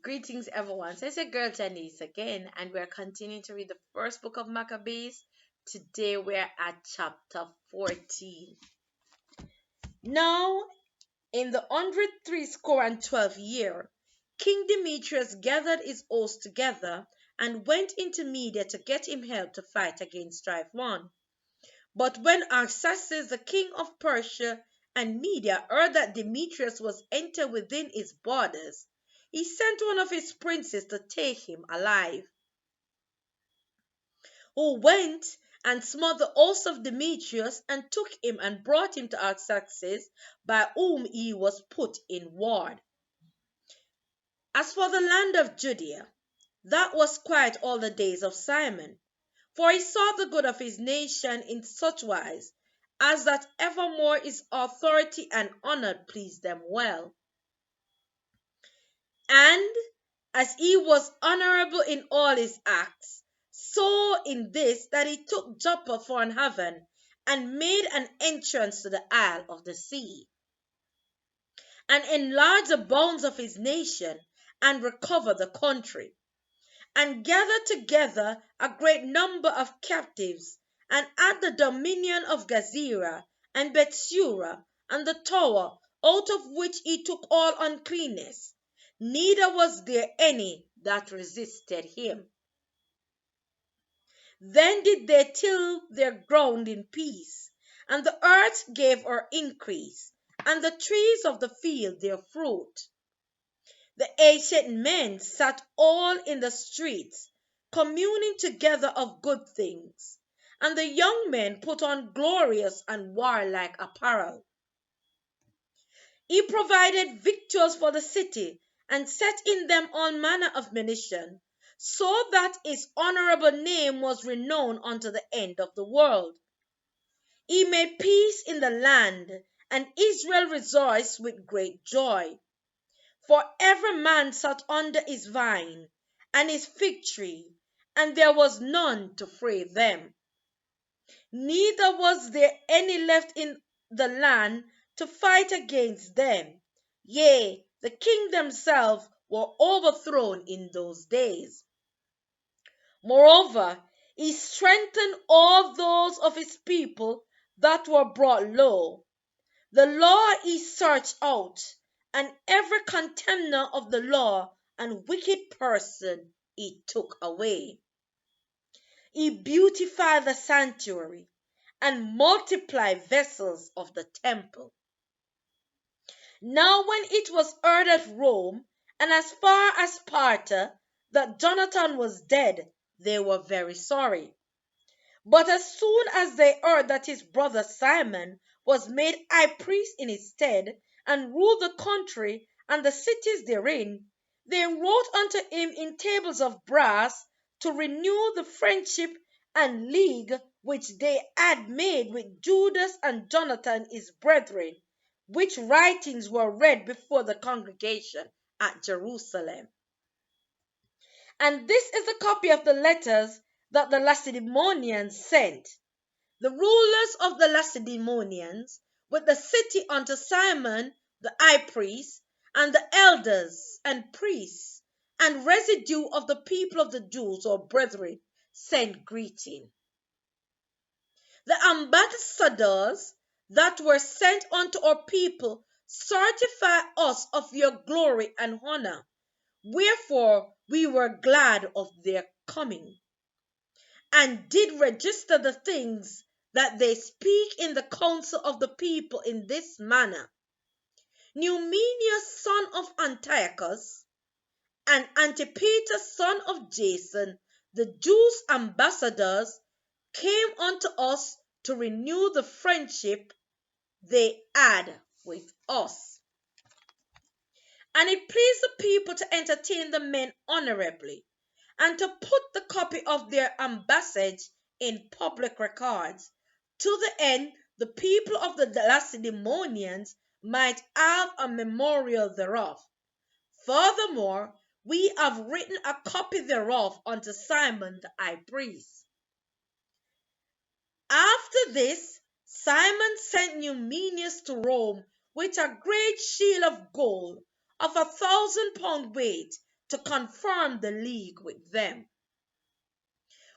Greetings, everyone. So it's your girl Janice again, and we're continuing to read the first book of Maccabees. Today we're at chapter 14. Now, in the 103 year, King Demetrius gathered his host together and went into Media to get him help to fight against Strife 1. But when Artaxerxes, the king of Persia and Media, heard that Demetrius was entered within his borders, he sent one of his princes to take him alive, who went and smote the host of Demetrius and took him and brought him to Artaxerxes, by whom he was put in ward. As for the land of Judea, that was quiet all the days of Simon, for he saw the good of his nation in such wise as that evermore his authority and honor pleased them well. And as he was honorable in all his acts, so in this that he took Joppa for an haven, and made an entrance to the isle of the sea, and enlarged the bounds of his nation, and recovered the country, and gathered together a great number of captives, and had the dominion of Gazera and Bethsura, and the tower, out of which he took all uncleanness, neither was there any that resisted him. Then did they till their ground in peace, and the earth gave her increase, and the trees of the field their fruit. The ancient men sat all in the streets, communing together of good things, and the young men put on glorious and warlike apparel. He provided victuals for the city, and set in them all manner of munition, so that his honorable name was renowned unto the end of the world. He made peace in the land, and Israel rejoiced with great joy. For every man sat under his vine and his fig tree, and there was none to fray them. Neither was there any left in the land to fight against them. Yea, the king themselves were overthrown in those days. Moreover, he strengthened all those of his people that were brought low. The law he searched out, and every contemner of the law and wicked person he took away. He beautified the sanctuary and multiplied vessels of the temple. Now when it was heard at Rome, and as far as Sparta, that Jonathan was dead, they were very sorry. But as soon as they heard that his brother Simon was made high priest in his stead, and ruled the country and the cities therein, they wrote unto him in tables of brass to renew the friendship and league which they had made with Judas and Jonathan his brethren, which writings were read before the congregation at Jerusalem. And this is a copy of the letters that the Lacedaemonians sent. The rulers of the Lacedaemonians with the city unto Simon the high priest, and the elders and priests, and residue of the people of the Jews or brethren, send greeting. The ambassadors that were sent unto our people certify us of your glory and honor, wherefore we were glad of their coming, and did register the things that they speak in the council of the people in this manner. Numenius son of Antiochus, and Antipater son of Jason, the Jews' ambassadors, came unto us to renew the friendship they had with us. And it pleased the people to entertain the men honorably, and to put the copy of their ambassage in public records, to the end the people of the Lacedaemonians might have a memorial thereof. Furthermore, we have written a copy thereof unto Simon the high priest. After this, Simon sent Numenius to Rome with a great shield of gold of 1,000 pound weight, to confirm the league with them.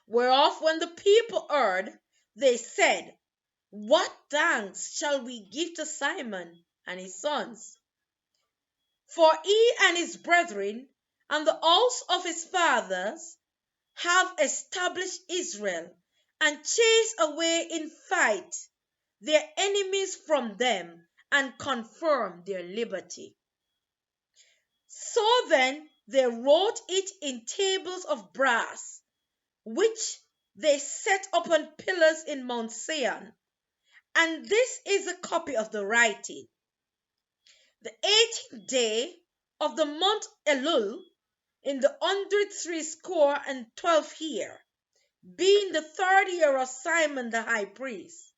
Whereof when the people heard, they said, what thanks shall we give to Simon and his sons? For he and his brethren and the house of his fathers have established Israel, and chased away in fight their enemies from them, and confirmed their liberty. So then they wrote it in tables of brass, which they set upon pillars in Mount Sion. And this is a copy of the writing. The 18th day of the month Elul, in the 163 year, being the 3rd year of Simon the high priest,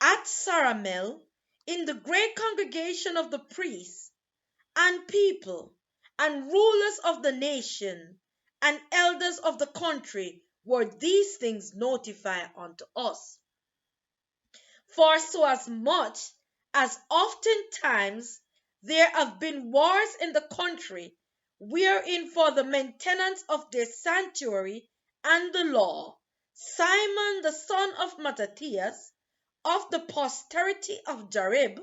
at Saramel, in the great congregation of the priests and people and rulers of the nation and elders of the country, were these things notified unto us. For so as much as oftentimes there have been wars in the country, wherein for the maintenance of their sanctuary and the law, Simon the son of Mattathias, of the posterity of Jarib,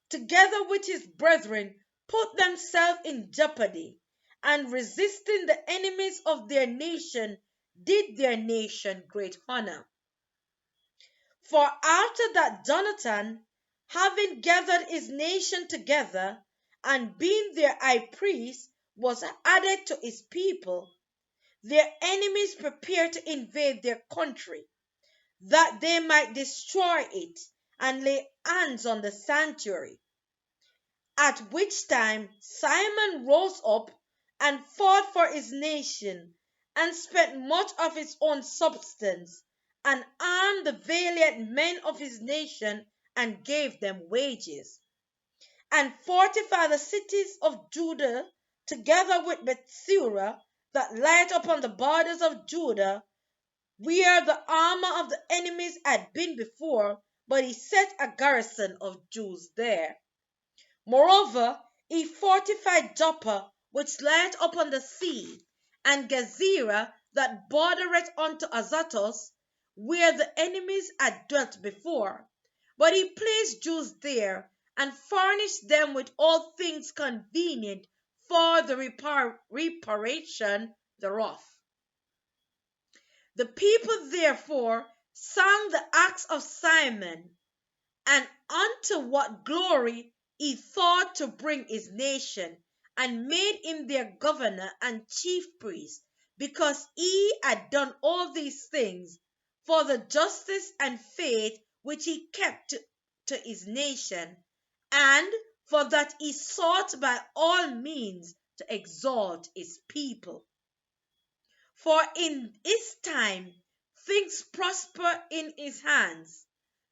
together with his brethren, put themselves in jeopardy, and resisting the enemies of their nation, did their nation great honor. For after that Jonathan, having gathered his nation together, and being their high priest, was added to his people, their enemies prepared to invade their country, that they might destroy it and lay hands on the sanctuary. At which time Simon rose up and fought for his nation, and spent much of his own substance, and armed the valiant men of his nation, and gave them wages, and fortified the cities of Judah, together with Bethsura, that lieth upon the borders of Judah, where the armor of the enemies had been before, but he set a garrison of Jews there. Moreover, he fortified Joppa, which lieth upon the sea, and Gezerah, that bordereth unto Azotus, where the enemies had dwelt before. But he placed Jews there, and furnished them with all things convenient for the reparation thereof. The people therefore sang the acts of Simon, and unto what glory he thought to bring his nation, and made him their governor and chief priest, because he had done all these things for the justice and faith which he kept to his nation, and for that he sought by all means to exalt his people. For in his time things prosper in his hands,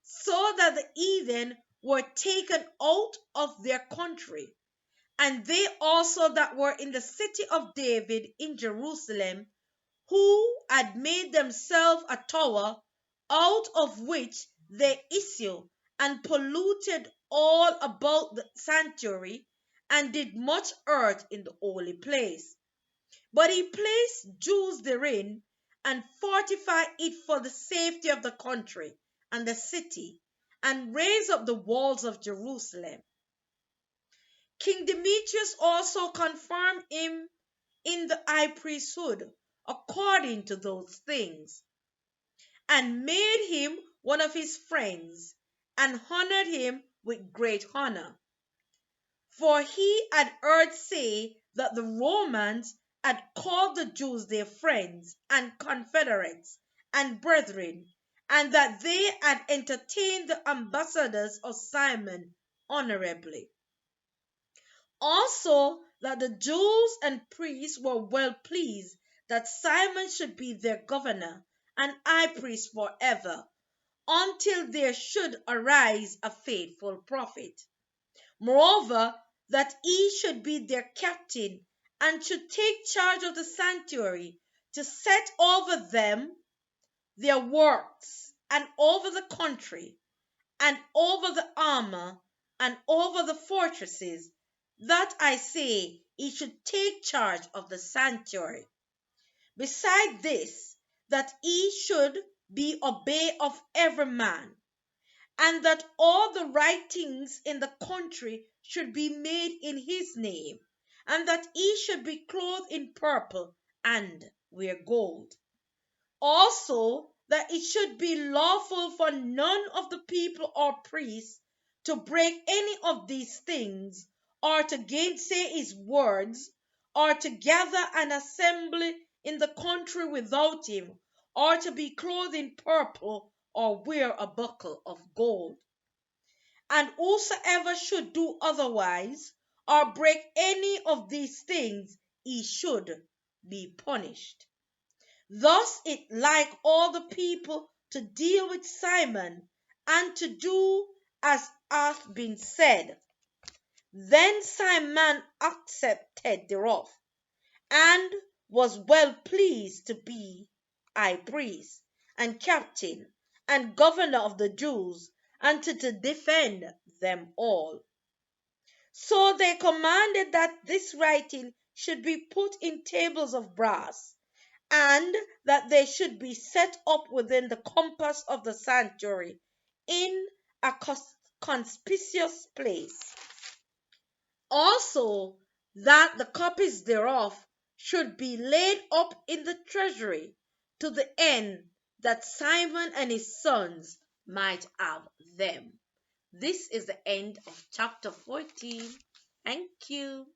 so that the heathen were taken out of their country, and they also that were in the city of David in Jerusalem, who had made themselves a tower, out of which they issue, and polluted all about the sanctuary, and did much hurt in the holy place. But he placed Jews therein, and fortified it for the safety of the country and the city, and raised up the walls of Jerusalem. King Demetrius also confirmed him in the high priesthood according to those things, and made him one of his friends, and honored him with great honor. For he had heard say that the Romans had called the Jews their friends and confederates and brethren, and that they had entertained the ambassadors of Simon honorably. Also, that the Jews and priests were well pleased that Simon should be their governor and high priest forever, until there should arise a faithful prophet. Moreover, that he should be their captain, and should take charge of the sanctuary, to set over them their works, and over the country, and over the armor, and over the fortresses, that I say he should take charge of the sanctuary. Beside this, that he should be obeyed of every man, and that all the writings in the country should be made in his name, and that he should be clothed in purple and wear gold. Also, that it should be lawful for none of the people or priests to break any of these things, or to gainsay his words, or to gather an assembly in the country without him, or to be clothed in purple, or wear a buckle of gold. And whosoever should do otherwise, or break any of these things, he should be punished. Thus it like all the people to deal with Simon, and to do as hath been said. Then Simon accepted thereof, and was well pleased to be high priest, and captain, and governor of the Jews, and to defend them all. So they commanded that this writing should be put in tables of brass, and that they should be set up within the compass of the sanctuary in a conspicuous place. Also, that the copies thereof should be laid up in the treasury, to the end that Simon and his sons might have them. This is the end of chapter 14. Thank you.